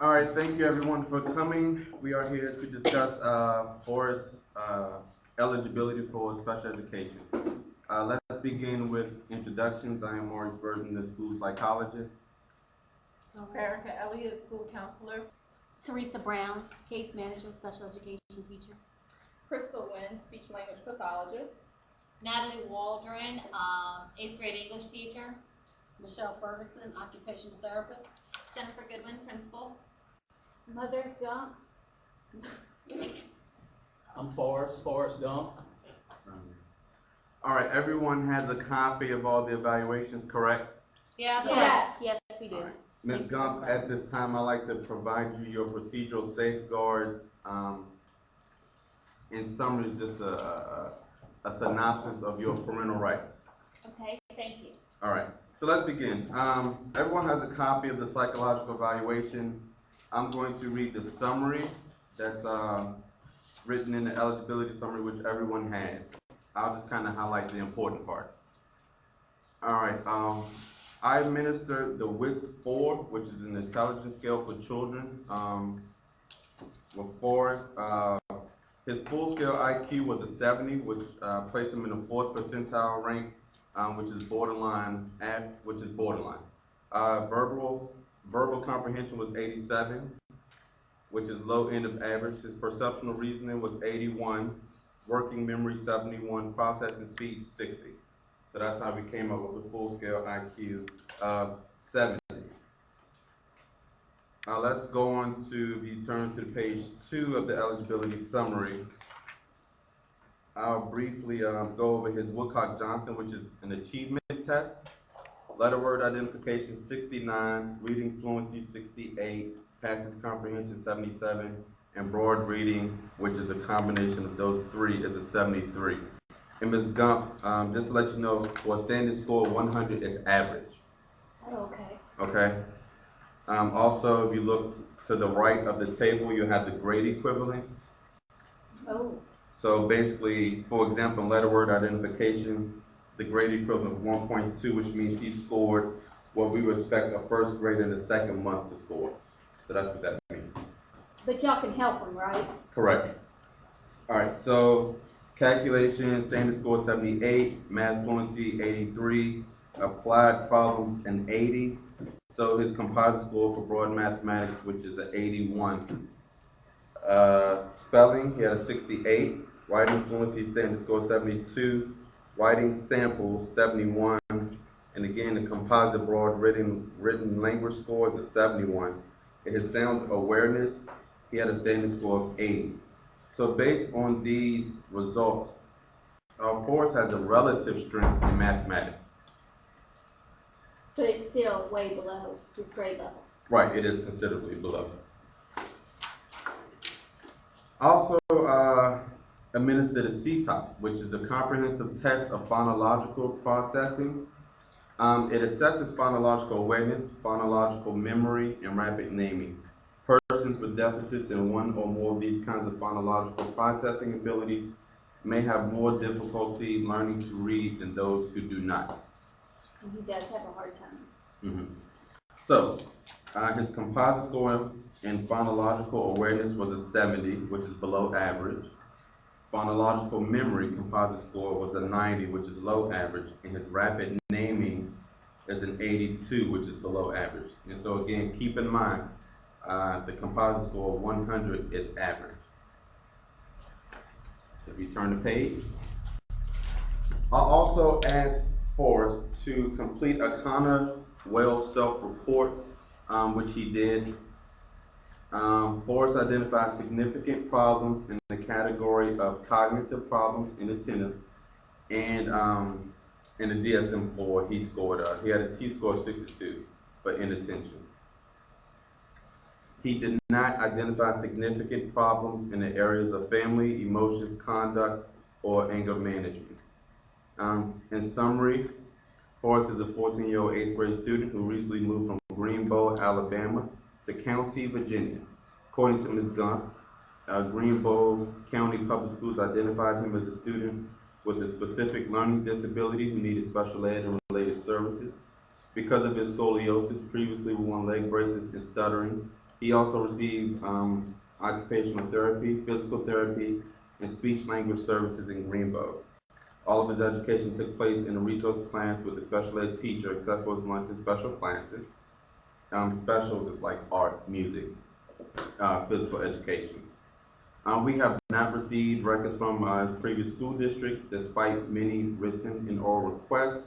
All right, thank you everyone for coming. We are here to discuss Forrest eligibility for special education. Let's begin with introductions. I am Maurice Burton, the school psychologist. Erica Elliott, school counselor. Teresa Brown, case manager, special education teacher. Crystal Wynn, speech language pathologist. Natalie Waldron, 8th grade English teacher. Michelle Ferguson, occupational therapist. Jennifer Goodwin, principal. Mother Gump. I'm Forrest Gump. All right, everyone has a copy of all the evaluations, correct? Yes. Yes, we do. Ms. Gump, at this time, I'd like to provide you your procedural safeguards. In summary, just a synopsis of your parental rights. Okay, thank you. All right, so let's begin. Everyone has a copy of the psychological evaluation. I'm going to read the summary that's written in the eligibility summary, which everyone has. I'll just kind of highlight the important parts. All right, I administered the WISC-4, which is an intelligence scale for children. With Forrest, his full scale IQ was a 70, which placed him in the 4th percentile rank, which is borderline. Verbal comprehension was 87, which is low end of average. His perceptual reasoning was 81, working memory 71, processing speed 60. So that's how we came up with the full scale IQ of 70. Let's go on to turn to page 2 of the eligibility summary. I'll briefly go over his Woodcock-Johnson, which is an achievement test. Letter word identification 69, reading fluency 68, passage comprehension 77, and broad reading, which is a combination of those three, is a 73. And Ms. Gump, just to let you know, for a standard score, 100 is average. Oh, okay. Okay. Also, if you look to the right of the table, you have the grade equivalent. Oh. So basically, for example, letter word identification, the grade equivalent of 1.2, which means he scored what we would expect a first grade in the second month to score. So that's what that means. But y'all can help them, right? Correct. All right, so calculation, standard score 78, math fluency 83, applied problems an 80. So his composite score for broad mathematics, which is an 81. Spelling, he had a 68. Writing fluency, standard score 72. Writing samples, 71. And again, the composite broad written language score is a 71. And his sound awareness, he had a standard score of 80. So based on these results, Forrest has a relative strength in mathematics. But it's still way below his grade level. Right, it is considerably below. Also administered a CTOP, which is a comprehensive test of phonological processing. It assesses phonological awareness, phonological memory, and rapid naming. Persons with deficits in one or more of these kinds of phonological processing abilities may have more difficulty learning to read than those who do not. And he does have a hard time. Mm-hmm. So, his composite score in phonological awareness was a 70, which is below average. Phonological memory composite score was a 90, which is low average. And his rapid naming is an 82, which is below average. And so again, keep in mind, the composite score of 100 is average. So if you turn the page, I'll also ask Forrest to complete a Connor Wells self-report, which he did. Forrest identified significant problems in the category of cognitive problems, inattentive, and in the DSM-4 he scored. He had a T-score of 62 for inattention. He did not identify significant problems in the areas of family, emotions, conduct, or anger management. In summary, Forrest is a 14-year-old 8th grade student who recently moved from Greenbow, Alabama to County, Virginia. According to Ms. Gump, Greenbow County Public Schools identified him as a student with a specific learning disability who needed special ed and related services. Because of his scoliosis, previously with one leg braces and stuttering, He also received occupational therapy, physical therapy, and speech language services in Greenbow. All of his education took place in a resource class with a special ed teacher, except for his lunch and special classes. Special just like art, music, physical education. We have not received records from his previous school district, despite many written and oral requests.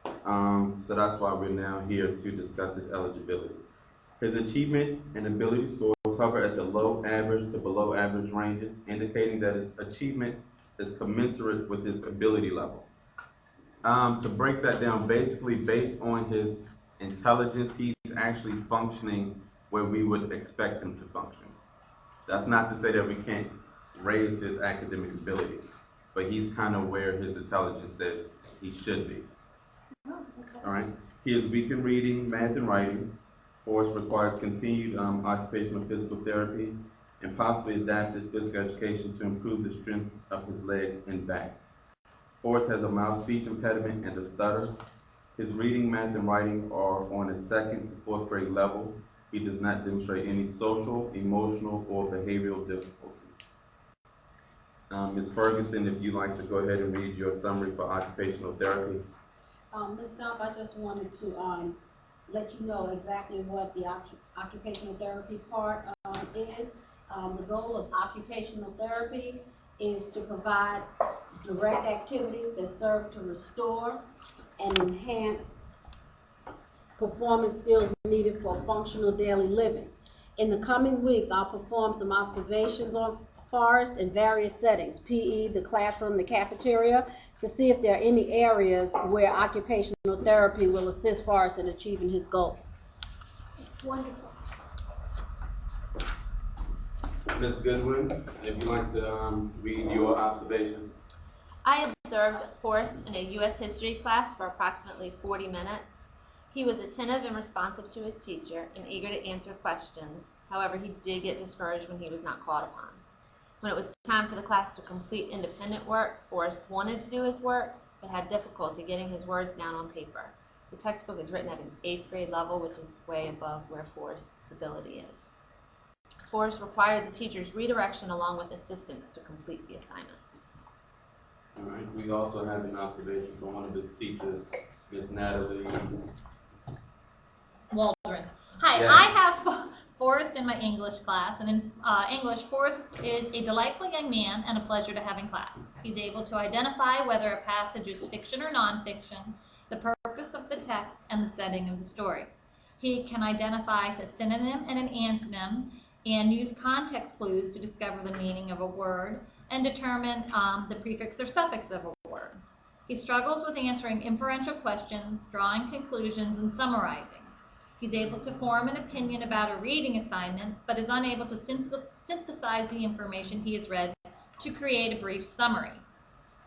So that's why we're now here to discuss his eligibility. His achievement and ability scores hover at the low average to below average ranges, indicating that his achievement is commensurate with his ability level. To break that down, basically based on his intelligence, he's actually functioning where we would expect him to function. That's not to say that we can't raise his academic ability, but he's kind of where his intelligence says he should be. All right. He is weak in reading, math, and writing. Forrest requires continued occupational physical therapy and possibly adapted physical education to improve the strength of his legs and back. Forrest has a mild speech impediment and a stutter. His reading, math, and writing are on a 2nd to 4th grade level. He does not demonstrate any social, emotional, or behavioral difficulties. Ms. Ferguson, if you'd like to go ahead and read your summary for occupational therapy. Ms. Stump, I just wanted to let you know exactly what the occupational therapy part is. The goal of occupational therapy is to provide direct activities that serve to restore and enhance performance skills needed for functional daily living. In the coming weeks, I'll perform some observations on Forrest in various settings, PE, the classroom, the cafeteria, to see if there are any areas where occupational therapy will assist Forrest in achieving his goals. Wonderful. Ms. Goodwin, if you'd like to read your observation. I observed Forrest in a U.S. history class for approximately 40 minutes. He was attentive and responsive to his teacher and eager to answer questions. However, he did get discouraged when he was not called upon. When it was time for the class to complete independent work, Forrest wanted to do his work, but had difficulty getting his words down on paper. The textbook is written at an 8th grade level, which is way above where Forrest's ability is. Forrest requires the teacher's redirection along with assistance to complete the assignment. All right. We also have an observation from one of his teachers, Miss Natalie Waldron. Hi, Yes. I have Forrest in my English class, and in English, Forrest is a delightful young man and a pleasure to have in class. He's able to identify whether a passage is fiction or nonfiction, the purpose of the text, and the setting of the story. He can identify a synonym and an antonym and use context clues to discover the meaning of a word and determine the prefix or suffix of a word. He struggles with answering inferential questions, drawing conclusions, and summarizing. He's able to form an opinion about a reading assignment, but is unable to synthesize the information he has read to create a brief summary.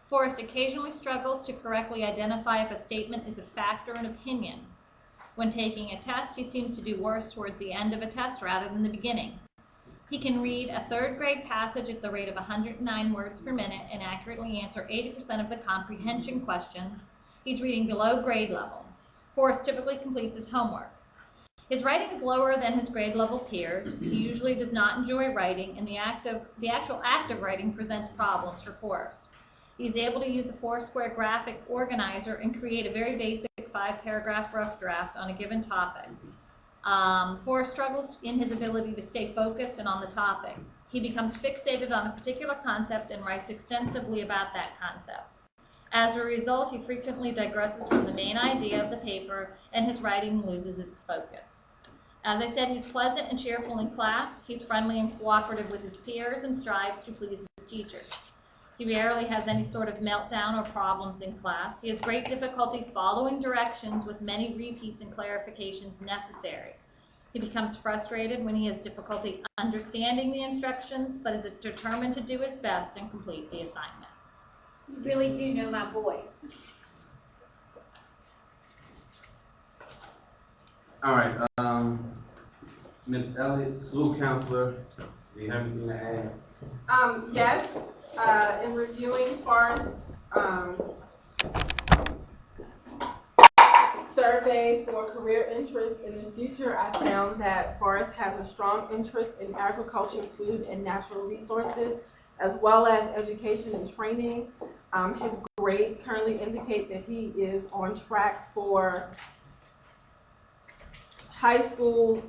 Forrest occasionally struggles to correctly identify if a statement is a fact or an opinion. When taking a test, he seems to do worse towards the end of a test rather than the beginning. He can read a 3rd grade passage at the rate of 109 words per minute and accurately answer 80% of the comprehension questions. He's reading below grade level. Forrest typically completes his homework. His writing is lower than his grade level peers. He usually does not enjoy writing, and the actual act of writing presents problems for Forrest. He's able to use a 4-square graphic organizer and create a very basic 5-paragraph rough draft on a given topic. Forrest struggles in his ability to stay focused and on the topic. He becomes fixated on a particular concept and writes extensively about that concept. As a result, he frequently digresses from the main idea of the paper, and his writing loses its focus. As I said, he's pleasant and cheerful in class. He's friendly and cooperative with his peers and strives to please his teachers. He rarely has any sort of meltdown or problems in class. He has great difficulty following directions with many repeats and clarifications necessary. He becomes frustrated when he has difficulty understanding the instructions, but is determined to do his best and complete the assignment. You really do know my boy. All right, Ms. Elliott, school counselor, do you have anything to add? Yes, in reviewing Forrest, so survey for career interest in the future, I found that Forrest has a strong interest in agriculture, food, and natural resources, as well as education and training. His grades currently indicate that he is on track for high school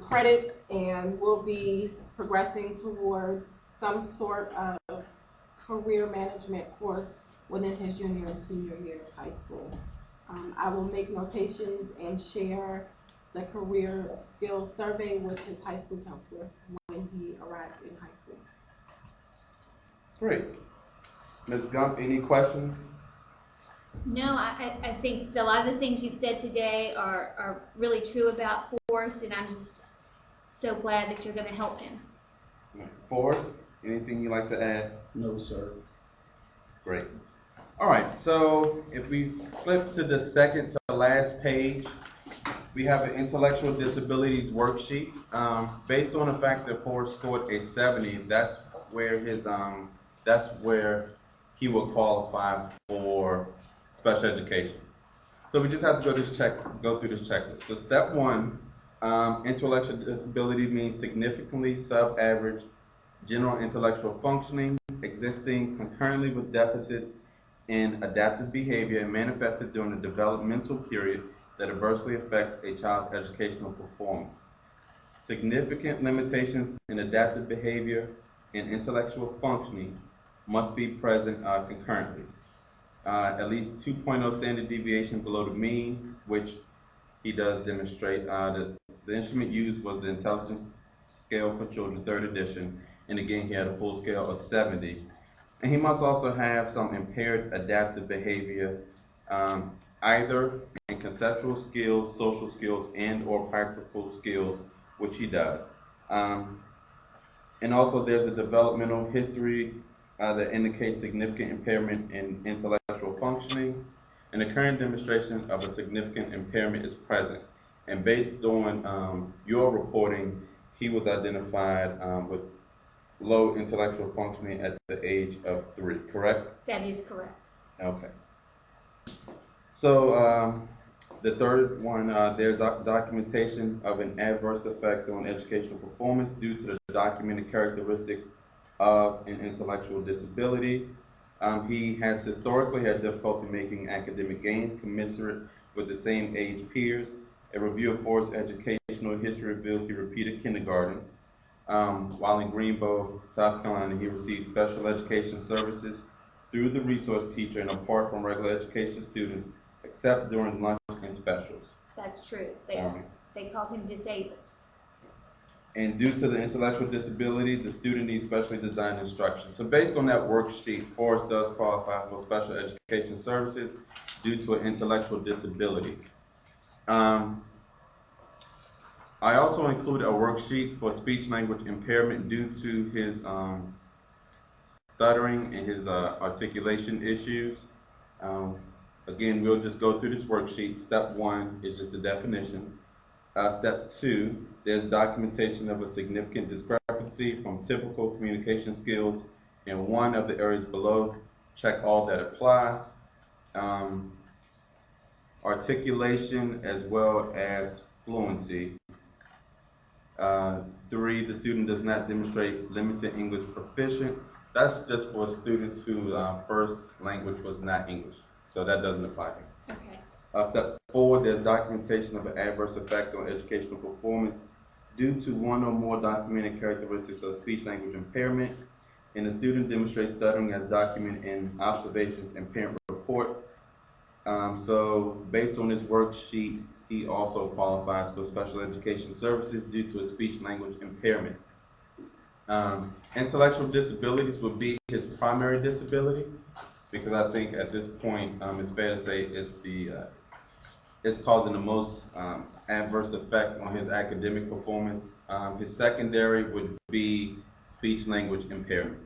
credits and will be progressing towards some sort of career management course within his junior and senior year of high school. I will make notations and share the career skills survey with his high school counselor when he arrives in high school. Great. Ms. Gump, any questions? No, I think a lot of the things you've said today are really true about Forrest, and I'm just so glad that you're going to help him. Forrest, anything you'd like to add? No, sir. Great. All right, so if we flip to the second to last page, we have an intellectual disabilities worksheet. Based on the fact that Forrest scored a 70, that's where he will qualify for special education. So we just have to go through this checklist. So step one, intellectual disability means significantly sub-average general intellectual functioning, existing concurrently with deficits in adaptive behavior and manifested during the developmental period that adversely affects a child's educational performance. Significant limitations in adaptive behavior and intellectual functioning must be present concurrently. At least 2.0 standard deviation below the mean, which he does demonstrate. The instrument used was the Intelligence Scale for Children, 3rd edition, and again, he had a full scale of 70. And he must also have some impaired adaptive behavior, either in conceptual skills, social skills, and or practical skills, which he does. And also there's a developmental history that indicates significant impairment in intellectual functioning, and the current demonstration of a significant impairment is present. And based on your reporting, he was identified with low intellectual functioning at the age of 3, correct? That is correct. Okay. So the third one, there's documentation of an adverse effect on educational performance due to the documented characteristics of an intellectual disability. He has historically had difficulty making academic gains commensurate with the same age peers. A review of Forrest's educational history reveals he repeated kindergarten. While in Greenbow, South Carolina, he received special education services through the resource teacher and apart from regular education students, except during lunch and specials. That's true. They called him disabled. And due to the intellectual disability, the student needs specially designed instruction. So based on that worksheet, Forrest does qualify for special education services due to an intellectual disability. I also include a worksheet for speech language impairment due to his stuttering and his articulation issues. Again, we'll just go through this worksheet. Step 1 is just a definition. Step 2, there's documentation of a significant discrepancy from typical communication skills in one of the areas below. Check all that apply. Articulation as well as fluency. 3, the student does not demonstrate limited English proficient. That's just for students whose first language was not English. So that doesn't apply here. Okay. Step 4, there's documentation of an adverse effect on educational performance due to one or more documented characteristics of speech language impairment, and the student demonstrates stuttering as documented in observations and parent report. So based on this worksheet, he also qualifies for special education services due to a speech language impairment. Intellectual disabilities would be his primary disability, because I think at this point it's fair to say it's causing the most adverse effect on his academic performance. His secondary would be speech language impairment.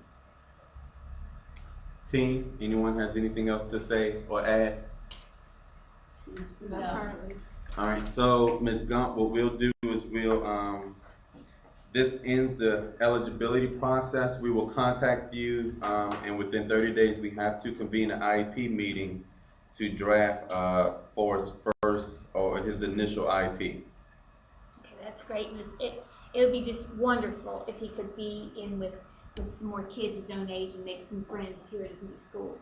Team, anyone has anything else to say or add? Not currently. All right, so Ms. Gump, what we'll do is this ends the eligibility process. We will contact you, and within 30 days, we have to convene an IEP meeting to draft Forrest's first or his initial IEP. Okay, that's great. It would be just wonderful if he could be in with some more kids his own age and make some friends here at his new school.